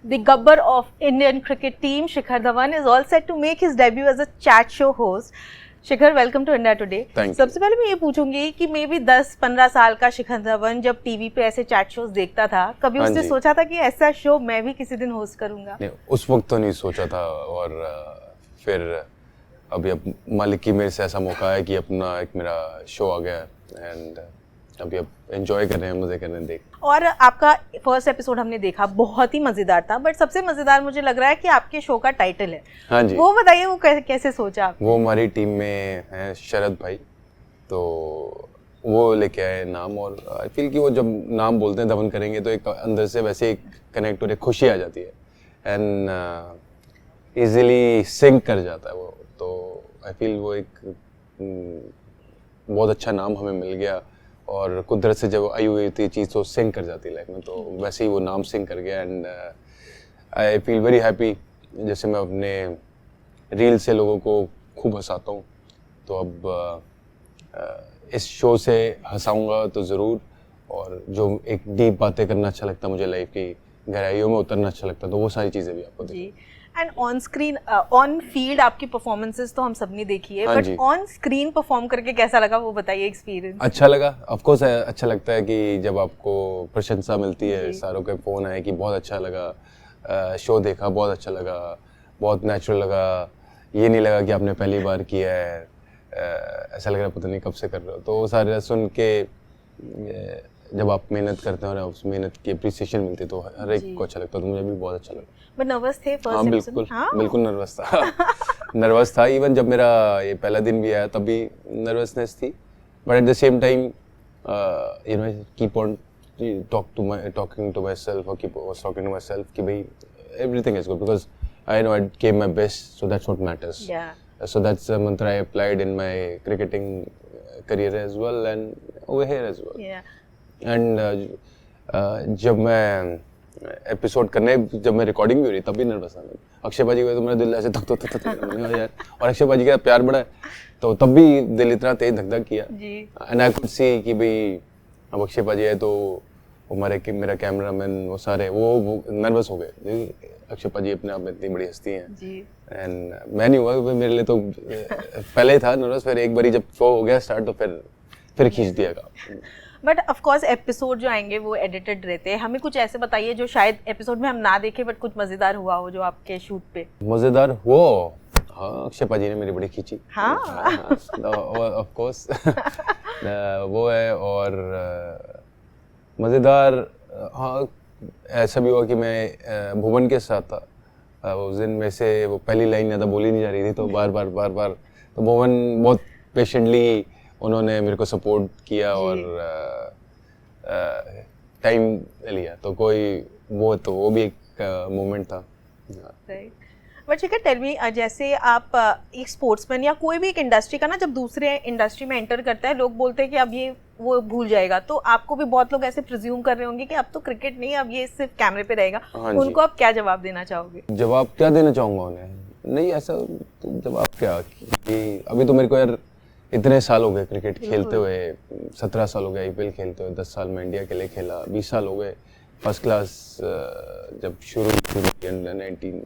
the gabbar of Indian cricket team, Shikhar Dhawan, is all set to make his debut as a chat show host. Shikhar, welcome to India Today. सबसे पहले मैं ये पूछूंगी कि may be 10-15 साल का शिखर धवन जब टीवी पे ऐसे चैट शोज देखता था, कभी उसने सोचा था कि ऐसा शो मैं भी किसी दिन होस्ट करूंगा? नहीं, उस वक्त तो नहीं सोचा था। और फिर अभी अब मालिक की मेरे से ऐसा मौका है कि अपना एक मेरा शो आ गया एंड अभी अब एंजॉय कर रहे हैं, मजे कर रहे हैं देख। और आपका फर्स्ट एपिसोड हमने देखा, बहुत ही मजेदार था, बट सबसे मजेदार मुझे लग रहा है कि आपके शो का टाइटल है। हाँ जी, वो बताइए, वो कैसे सोचा आपने? वो हमारी टीम में है शरद भाई, तो वो लेके आए नाम। और आई फील कि वो जब नाम बोलते हैं धवन करेंगे तो एक अंदर से वैसे एक कनेक्ट और एक खुशी आ जाती है एंड इजीली सिंक कर जाता है वो। तो आई फील वो एक बहुत अच्छा नाम हमें मिल गया और कुदरत से जब आई हुई थी चीज़ तो सिंक कर जाती है लाइफ में, तो वैसे ही वो नाम सिंक कर गया and I feel very happy. जैसे मैं अपने रील से लोगों को खूब हंसाता हूँ, तो अब इस शो से हंसाऊंगा तो ज़रूर। और जो एक डीप बातें करना अच्छा लगता है मुझे, लाइफ की गहराइयों में उतरना अच्छा लगता है, तो वो सारी चीज़ें भी आपको जी। And on screen, on field आपकी परफॉर्मेंसेस तो हम सबने देखी है, बट ऑन स्क्रीन परफॉर्म करके कैसा लगा वो बताइए, एक्सपीरियंस। अच्छा लगा, ऑफ कोर्स अच्छा लगता है कि जब आपको प्रशंसा मिलती है, सारों के फ़ोन आए कि बहुत अच्छा लगा, शो देखा बहुत अच्छा लगा, बहुत नेचुरल लगा, ये नहीं लगा कि आपने पहली बार किया है, ऐसा लग रहा पता नहीं कब से कर रहे हो। तो वो सारे सुन के जब आप मेहनत करते हैं और उस मेहनत की अप्रिसिएशन मिलती है तो हर एक को अच्छा लगता है, तो मुझे भी बहुत अच्छा लगा। बट नर्वस थे फर्स्ट? हाँ बिल्कुल, बिल्कुल नर्वस था। नर्वस था, इवन जब मेरा ये पहला दिन भी आया तब भी नर्वसनेस थी, but at the same time you know keep on talking to myself और keep talking to myself कि भाई everything is good because I know I gave my best, so that's what matters. So that's a mantra I applied in my cricketing career as well and over here as well. Yeah. And जब मैं episode करने, जब मैं recording भी हो रही तब भी नर्वस था। अक्षय बाजी को तो मेरा दिल ऐसे धक यार, और अक्षय बाजी का प्यार बड़ा है तो तब भी दिल इतना तेज धक धक किया। एंड आई कुड सी कि भाई अब अक्षय बाजी है तो हमारे मेरा कैमरामैन वो सारे वो नर्वस हो गए। अक्षय पाजी अपने आप में इतनी बड़ी हस्ती हैं एंड मैं नहीं हुआ, मेरे लिए तो पहले ही था नर्वस, फिर एक बारी जब शो हो गया स्टार्ट तो फिर खींच दिया काम। बट ऑफ कोर्स एपिसोड जो आएंगे वो एडिटेड रहते हैं, हमें कुछ ऐसे बताइए जो शायद एपिसोड में हम ना देखें बट कुछ मजेदार हुआ हो जो आपके शूट पे। मजेदार हो? हाँ, अक्षय पाजी ने मेरी बड़ी खींची। हाँ ऑफ कोर्स वो है। और मजेदार, हाँ ऐसा भी हुआ कि मैं भुवन के साथ था उस दिन, में से वो पहली लाइन ज़्यादा बोली नहीं जा रही थी तो बार बार तो भुवन बहुत पेशेंटली उन्होंने मेरे को सपोर्ट किया और टाइम लिया, तो वो भी एक मोमेंट था। बट शिखर टेल मी, जैसे आप एक स्पोर्ट्समैन या कोई भी एक इंडस्ट्री का ना जब दूसरे इंडस्ट्री में एंटर करता है, लोग बोलते हैं कि अब ये वो भूल जाएगा, तो आपको भी बहुत लोग ऐसे प्रिज्यूम कर रहे होंगे कि अब तो क्रिकेट नहीं, अब ये सिर्फ कैमरे पे रहेगा। उनको आप क्या जवाब देना चाहोगे? जवाब क्या देना चाहूँगा उन्हें? नहीं ऐसा तो जवाब क्या कि अभी तो मेरे को यार इतने साल हो गए क्रिकेट खेलते हुए, 17 साल हो गए IPL खेलते हुए, 10 साल में इंडिया के लिए खेला, 20 साल हो गए फर्स्ट क्लास जब शुरू की अंडर 19,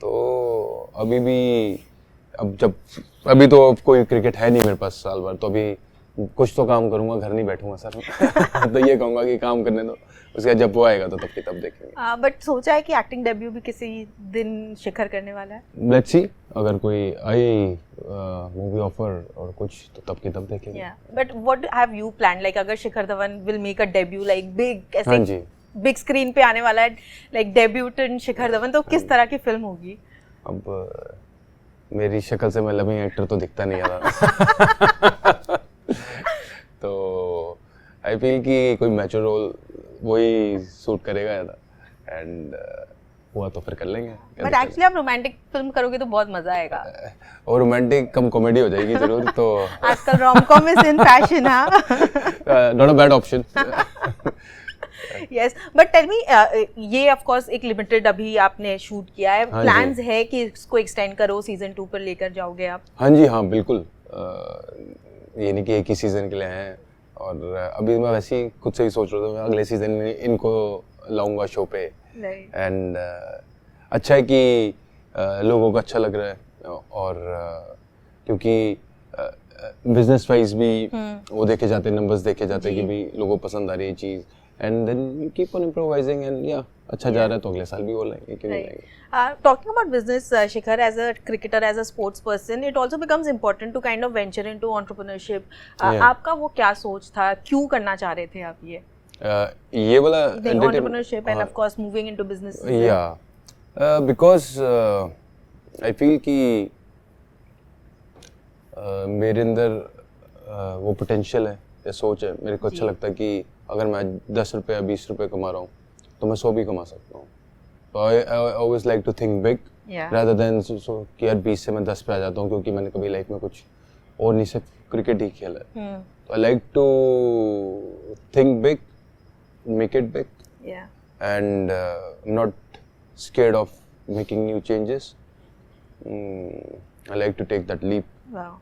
तो अभी तो कोई क्रिकेट है नहीं मेरे पास साल भर, तो अभी कुछ तो काम करूंगा, घर नहीं बैठूंगा सर। तो ये कहूंगा कि काम करने दो, उसके बाद जब वो आएगा तो तब की तब देखेंगे। बट सोचा है कि एक्टिंग डेब्यू भी किसी दिन शिखर करने वाला है? लेट्स सी, अगर कोई आई मूवी ऑफर और कुछ तो तब की तब देखेंगे। But what have you planned, like अगर Shikhar Dhawan will make a debut like big, ऐसे बिग स्क्रीन पे आने वाला है लाइक डेब्यूटेंट शिखर धवन, तो किस तरह की फिल्म होगी? अब मेरी शक्ल से मैं लवी एक्टर तो दिखता नहीं आ। तो आई फील कि कोई मैच्योर रोल वही सूट करेगा ज़्यादा, एंड हुआ तो फिर कर लेंगे। बट एक्चुअली आप रोमांटिक फिल्म करोगे तो बहुत मजा आएगा, और रोमांटिक कम कॉमेडी हो जाएगी जरूर। तो आजकल रोम-कॉम इज इन फैशन। हाँ, not a bad option. Yes, but tell me, ये ऑफ कोर्स एक लिमिटेड अभी आपने शूट किया है, प्लान्स है कि इसको एक्सटेंड करो, सीजन 2 पर लेकर जाओगे आप? हाँ जी, हाँ बिल्कुल, ये नहीं कि एक ही सीजन के लिए हैं, और अभी मैं वैसे ही खुद से ही सोच रहा था मैं अगले सीजन में इनको लाऊंगा शो पे, एंड अच्छा है कि लोगों को अच्छा लग रहा है, और क्योंकि बिजनेस वाइज भी वो देखे जाते हैं, नंबर्स देखे जाते हैं कि भी लोगों को पसंद आ रही है चीज़, and then you keep on improvising, and या अच्छा जा रहा है तो अगले साल भी वो लाएंगे, क्यों नहीं लाएंगे. Talking about business, Shikhar, as a cricketer, as a sports person, it also becomes important to kind of venture into entrepreneurship. आपका वो क्या सोच था, क्यों करना चाह रहे थे आप ये वाला entrepreneurship and of course moving into business? because I feel कि मेरे अंदर वो पोटेंशियल है या सोच है. मेरे को अच्छा लगता है कि अगर मैं 10 रुपये या 20 रुपये कमा रहा हूँ तो मैं 100 भी कमा सकता हूँ. तो I always like to think big rather than कि यार 20 से मैं 10 पे आ जाता हूँ क्योंकि मैंने कभी लाइफ में कुछ और नहीं, सिर्फ क्रिकेट ही खेला है. तो I like to think big, make it big, and not scared of making new changes. I like to take that leap. Wow.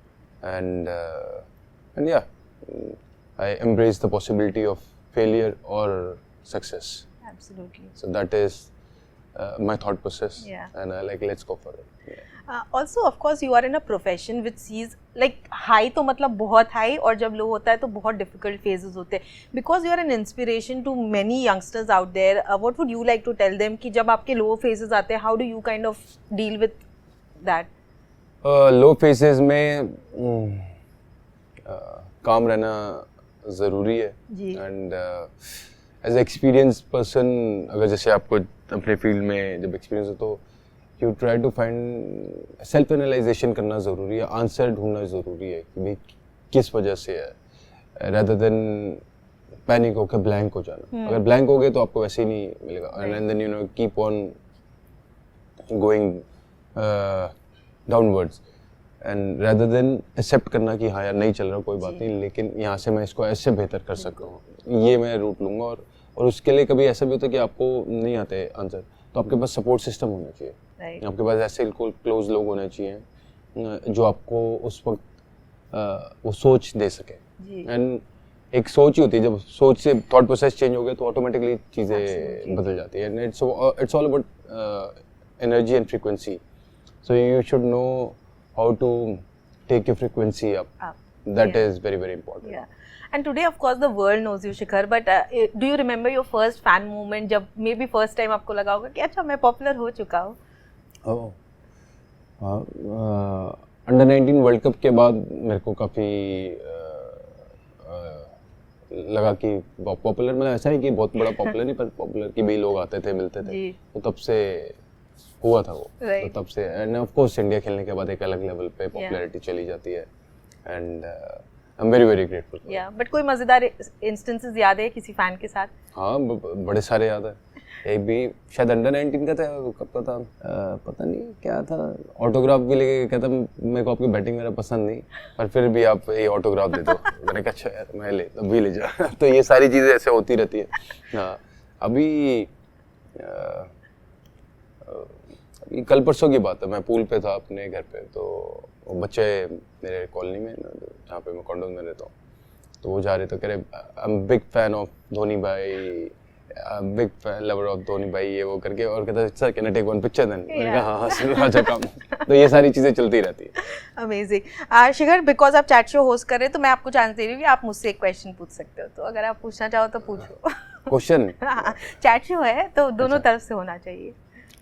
And yeah, I embrace the possibility of failure or success. Absolutely. So that is my thought process. And I like, let's go for it. Also, of course, you are in a profession which sees like high तो मतलब बहुत high, और जब low होता है तो बहुत difficult phases होते हैं. Because you are an inspiration to many youngsters out there, what would you like to tell them कि जब आपके low phases आते हैं, how do you kind of deal with that? Low phases में काम रहना ज़रूरी है. And as an experienced person, अगर जैसे आपको अपने फील्ड में जब एक्सपीरियंस हो तो you try to find, self analysation करना ज़रूरी है, आंसर ढूंढना ज़रूरी है कि भाई किस वजह से है, rather than पैनिक होकर ब्लैंक हो जाना. अगर ब्लैंक हो गए तो आपको वैसे ही नहीं मिलेगा. And then you know keep on going downwards, and rather than accept करना कि हाँ यार नहीं चल रहा, कोई बात नहीं, लेकिन यहाँ से मैं इसको ऐसे बेहतर कर सकता हूँ, ये मैं रूट लूँगा. और उसके लिए कभी ऐसा भी होता है कि आपको नहीं आते आंसर, तो आपके पास सपोर्ट सिस्टम होना चाहिए. आपके पास ऐसे क्लोज लोग होने चाहिए जो आपको उस वक्त वो सोच दे सके. एंड एक सोच ही होती है, जब सोच से थॉट प्रोसेस चेंज हो गया तो ऑटोमेटिकली चीज़ें बदल जाती है. And it's all about energy and frequency. So you should know how to take your frequency up. That is very, very important. And today, of course, the world knows you, Shikhar. But do you remember your first fan moment? जब maybe first time आपको लगा होगा कि अच्छा मैं popular हो चुका हूँ. अंडर 19 वर्ल्ड कप के बाद मेरे को काफ़ी लगा कि पॉपुलर, मतलब ऐसा नहीं कि बहुत बड़ा पॉपुलर नहीं, पर पॉपुलर कि भी लोग आते थे, मिलते थे, तो तब से हुआ था वो. तो तब से, एंड ऑफ कोर्स इंडिया खेलने के बाद एक अलग लेवल पे पॉपुलैरिटी चली जाती है. And I am very very grateful. But कोई मजेदार इंस्टेंसेस याद है किसी फैन के साथ? हाँ, बड़े सारे याद है. एक भी शायद अंडर 19 का था, कब का था पता नहीं क्या था, ऑटोग्राफ भी लेके कहता मेरे को आपकी बैटिंग मेरा पसंद नहीं, पर फिर भी आप ये ऑटोग्राफ दे दो. मैंने कहा अच्छा यार मैं अभी ले जा. तो ये सारी चीज़ें ऐसे होती रहती है. हाँ, अभी कल परसों की बात है, मैं पूल पे था अपने घर पे, तो बच्चे मेरे कॉलोनी में जहाँ पे मैं कॉन्डोम में रहता हूँ, तो वो जा रहे, तो कह रहे I am big fan of Dhoni भाई, big fan lover of Dhoni भाई, ये वो करके, और कहता है sir can I take one picture then. मैंने कहा हाँ हाँ अच्छा काम. तो ये सारी चीज़ें चलती रहती है. अमेजिंग. शिखर, बिकॉज आप चैट शो होस्ट कर रहे हैं तो मैं आपको चांस दे रही हूँ कि आप मुझसे एक क्वेश्चन पूछ सकते हो, तो अगर आप पूछना चाहो तो पूछो. क्वेश्चन? चैट शो है तो दोनों तरफ से होना चाहिए.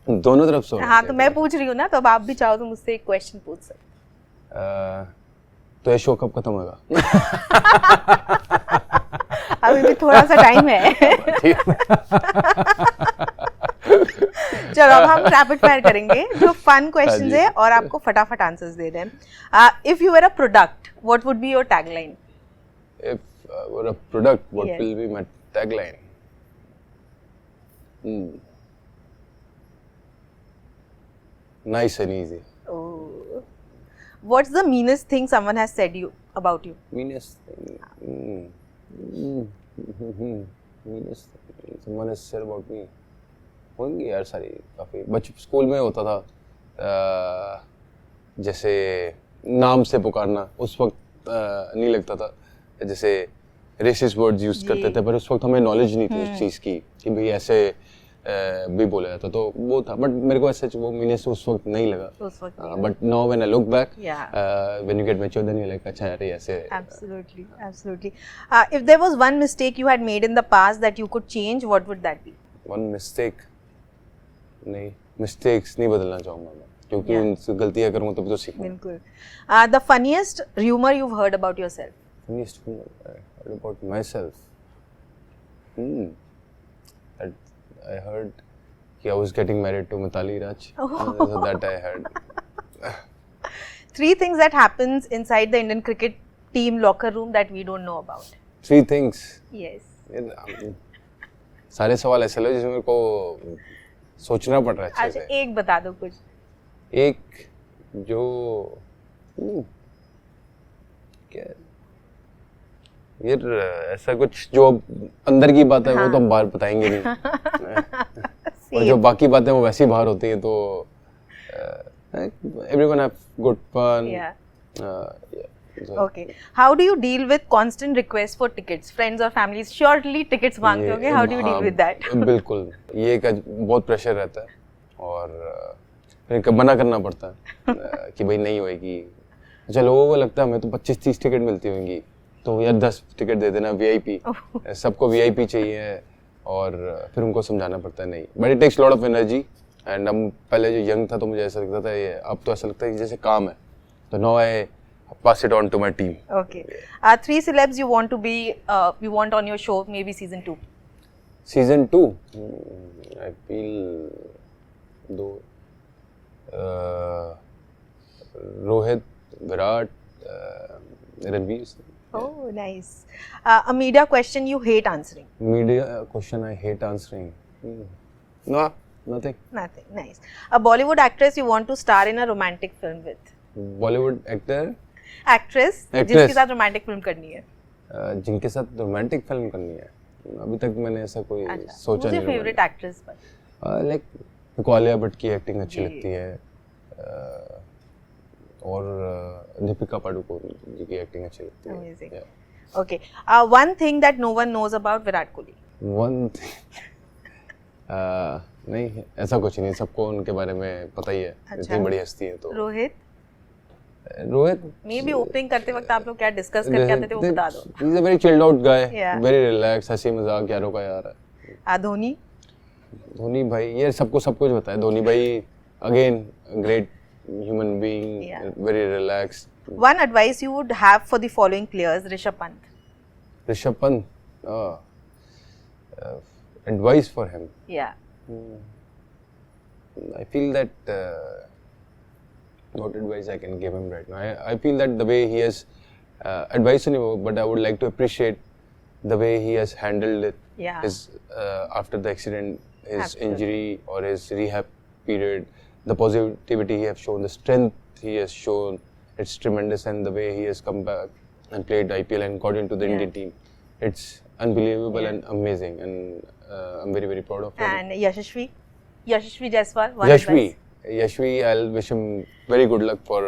दोनों तरफ से? हाँ, तो मैं पूछ रही हूँ ना, तो अब आप भी चाहो तो मुझसे एक क्वेश्चन पूछ सकते. तो ये शो कब खत्म होगा? अभी भी थोड़ा सा टाइम है. चलो अब हम रैपिड फायर करेंगे, जो फन क्वेश्चंस है और आपको फटाफट आंसर्स दे दें. If you were a product, what would be your tagline? If I were a product, what will be my tagline? Nice and easy. Oh. What's the meanest thing someone has said about you? Meanest thing? Meanest thing someone has said about me? होंगी यार सारी, काफ़ी. School में होता था जैसे नाम से पुकारना, उस वक्त नहीं लगता था, जैसे रेसिस्ट वर्ड्स यूज़ करते थे, पर उस वक्त हमें नॉलेज नहीं थी उस चीज़ की कि भाई ऐसे भी बोला जाता, तो वो था, बट मेरे को ऐसा वो मीनियस उस वक्त नहीं लगा, उस वक्त but now when I look back, Yeah. When you get mature then you like अच्छा यार ये ऐसे. Absolutely, absolutely. If there was one mistake you had made in the past that you could change, what would that be? One mistake नहीं, mistakes नहीं बदलना चाहूँगा मैं, क्योंकि Yeah. उनसे गलतियाँ करूँगा तभी तो सीखूंगा. बिल्कुल. The funniest rumor you've heard about yourself? Funniest thing I heard about myself. That I heard I was getting married to Mitali Raj. So that I heard. 3 things that happens inside the Indian cricket team locker room that we don't know about. 3 things. Yes. सारे सवाल ऐसे लो जिसमें मेरे को सोचना पड़ रहा है अच्छे अच्छा, से. एक बता दो कुछ. एक जो क्या यार ऐसा कुछ जो अंदर की बात है वो तो हम बाहर बताएंगे नहीं. और जो बाकी बातें वो वैसे ही बाहर होती है, तो everyone have good fun. Yeah. Yeah. So, Okay. How do you deal with constant requests for tickets? Friends or families surely tickets मांगते होंगे. How do you deal with that? बिल्कुल, ये एक बहुत प्रेशर रहता है और फिर मना करना पड़ता है कि भाई नहीं होएगी. अच्छा, लोगों को लगता है हमें तो 25-30 टिकट मिलती होंगी, तो यार 10 टिकट दे देना VIP. सबको VIP चाहिए और फिर उनको समझाना पड़ता है नहीं, but it takes lot of energy. And हम पहले जो यंग था तो मुझे ऐसा लगता था ये, अब तो ऐसा लगता है कि जैसे काम है, तो now I pass it on to my team. Okay. 3 celebs you want to be, you want on your show, maybe season 2. Season 2, I feel Rohit, Virat, Ranveer. Oh, nice. A media question you hate answering. Media question I hate answering. No, nothing. Nothing. Nice. A Bollywood actress you want to star in a romantic film with. Bollywood actor. Actress जिसके साथ romantic film करनी है. जिनके साथ romantic film करनी है, अभी तक मैंने ऐसा कोई सोचा नहीं. मुझे फेवरेट एक्ट्रेस पर. लाइक मेरे को आलिया भट्ट की एक्टिंग अच्छी लगती है, और दीपिका पादुकोण जी की एक्टिंग अच्छी लगती है. Amazing. Okay. One thing that no one knows about Virat Kohli. One thing. नहीं, ऐसा कुछ नहीं, सबको उनके बारे में पता ही है. इतनी बड़ी हस्ती है तो. रोहित मे भी ओपनिंग करते वक्त आप लोग क्या डिस्कस करके आते थे वो बता दो. He is a very chilled out guy, very relax, हंसी मजाक यारों का यार है. धोनी भाई, ये सबको सब कुछ बताया. धोनी भाई again great human being, very relax. One advice you would have for the following players. Rishabh Pant. Advice for him. Yeah. I feel that what advice I can give him right now. I feel that the way he has advice on him, but I would like to appreciate the way he has handled it. Yeah. His after the accident, his Absolutely. injury or his rehab period, the positivity he has shown, the strength he has shown, it's tremendous. And the way he has come back and played IPL and got into the Indian team, it's unbelievable and amazing. And I'm very, very proud of him. And Yashasvi Jaiswal. Yashvi, I'll wish him very good luck for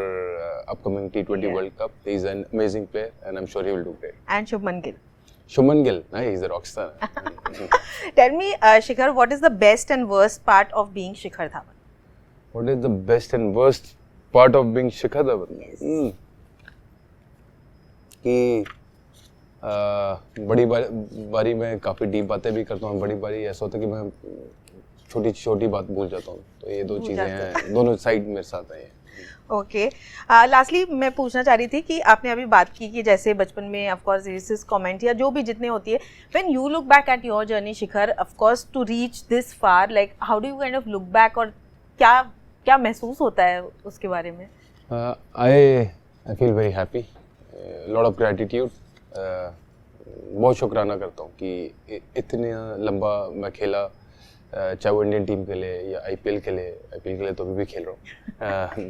upcoming T20 World Cup. He's an amazing player and I'm sure he will do great. And Shubman Gill. Shubman Gill, he's a rock star. Tell me, Shikhar, what is the best and worst part of being Shikhar Dhawan? What is the best and worst part of being Shikhar Dhawan? Yes. कि बड़ी बारी मैं काफ़ी deep बातें भी करता हूँ, बड़ी बारी ऐसा होता है कि मैं छोटी छोटी बात भूल जाता हूँ. तो ये दो चीज़ें हैं, दोनों साइड मेरे साथ हैं. ओके. लास्टली मैं पूछना चाह रही थी कि आपने अभी बात की कि जैसे बचपन में ऑफ कोर्स रेसिस कमेंट या जो भी जितने होती है, when you look back at your journey Shikhar, of course to reach this far, like how do you kind of look back, और क्या महसूस होता है उसके बारे में? I feel very happy, lot of gratitude. बहुत शुक्राना करता हूँ कि इतने लंबा मैं खेला, चाहे वो इंडियन टीम के लिए या IPL के लिए तो अभी भी खेल रहा हूँ.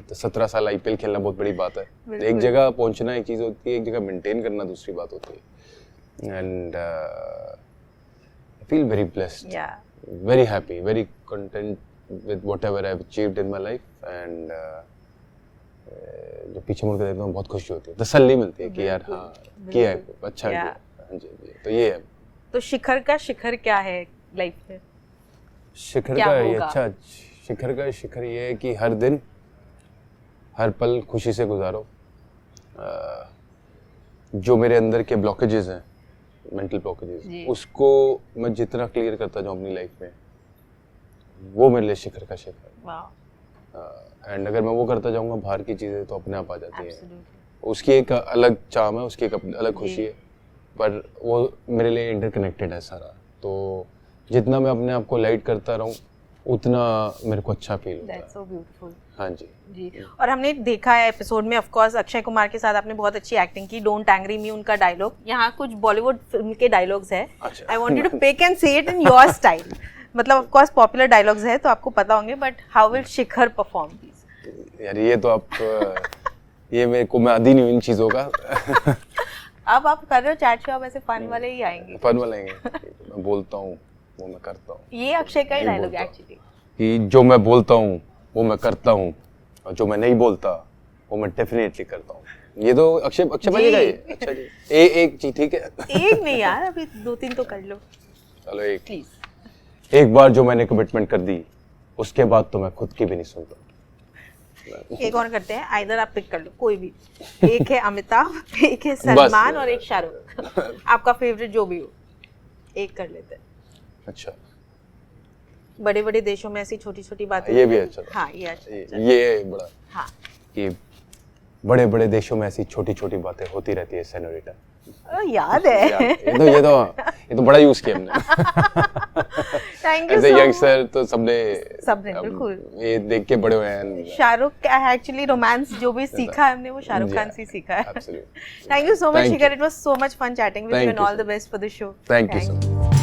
तो 17 साल IPL खेलना बहुत बड़ी बात है. एक जगह पहुँचना एक चीज़ होती है, एक जगह मेंटेन करना दूसरी बात होती है. And I feel very blessed, very happy, very content with whatever I have achieved in my life. And जब पीछे मुड़ के देखता हूँ बहुत खुशी होती है, तसल्ली मिलती है कि यार हाँ किया है, अच्छा किया. हाँ जी, तो ये है. तो शिखर का शिखर क्या है लाइफ में? शिखर क्या का ये होगा? अच्छा, शिखर ये है कि हर दिन हर पल खुशी से गुजारो। जो मेरे अंदर के ब्लॉकेजेस हैं, मेंटल जी। ब्लॉकेजेस, उसको मैं जितना क्लियर करता जाऊँ अपनी लाइफ में, वो मेरे लिए शिखर का शिखर। वाह, एंड अगर मैं वो करता जाऊँगा, बाहर की चीज़ें तो अपने आप आ जाती हैं। एब्सोल्युटली। उसकी एक अलग चार्म है, उसकी एक अलग जी। खुशी है, पर वो मेरे लिए इंटरकनेक्टेड है सारा। तो जितना मैं अपने आप को लाइट करता रहूँ, उतना मेरे को अच्छा फील होता है। That's so beautiful. हाँ जी। जी, और हमने देखा है एपिसोड में, ऑफ कोर्स अक्षय कुमार के साथ आपने बहुत अच्छी एक्टिंग की। डोंट एंग्री मी उनका डायलॉग, यहाँ कुछ बॉलीवुड फिल्म के डायलॉग्स है। अच्छा। I want you to pick and say it in your style. मतलब ऑफ कोर्स पॉपुलर डायलॉग्स है तो आपको पता होंगे, but how will Shikhar perform these? यार ये तो आप ये मेरे को, मैं आदी नहीं हूँ इन चीज़ों का। अब आप कर रहे हो चैट शो, अब ऐसे फन वाले ही आएंगे। फन वालेंगे, मैं बोलता हूँ वो मैं करता हूँ। ये अक्षय का ही नहीं डायलॉग है बोलता। एक्चुअली। कि जो मैं बोलता हूँ वो मैं करता हूँ, और जो मैं नहीं बोलता वो मैं डेफिनेटली करता हूँ। ये तो अक्षय भाई का ही है। अच्छा जी, एक चीज ठीक है। एक नहीं यार, अभी 2-3 तो कर लो चलो एक। प्लीज। एक बार जो मैंने कमिटमेंट कर दी, उसके बाद तो मैं खुद की भी नहीं सुनता। एक और करते हैं, आइदर आप पिक कर लो कोई भी। एक है अमिताभ, एक है सलमान और एक शाहरुख। आपका फेवरेट जो भी हो, एक कर लेते हैं। अच्छा, बड़े बड़े देशों में ऐसी छोटी छोटी बातें। ये भी अच्छा था। हाँ, ये अच्छा। ये बड़ा, हाँ, कि बड़े बड़े देशों में ऐसी छोटी छोटी बातें होती रहती है सेनोरिटा। याद है। ये तो बड़ा यूज किया हमने। Thank you as a so youngster तो सबने बिल्कुल। ये देख के बड़े हुए हैं। शाहरुख का एक्चुअली रोमांस जो भी सीखा है हमने, वो शाहरुख खान से ही सीखा है। Absolutely. Thank you so much Thank Shikhar, you. It was so much fun chatting with you Thank and you all the so best for the show. Thank you so much.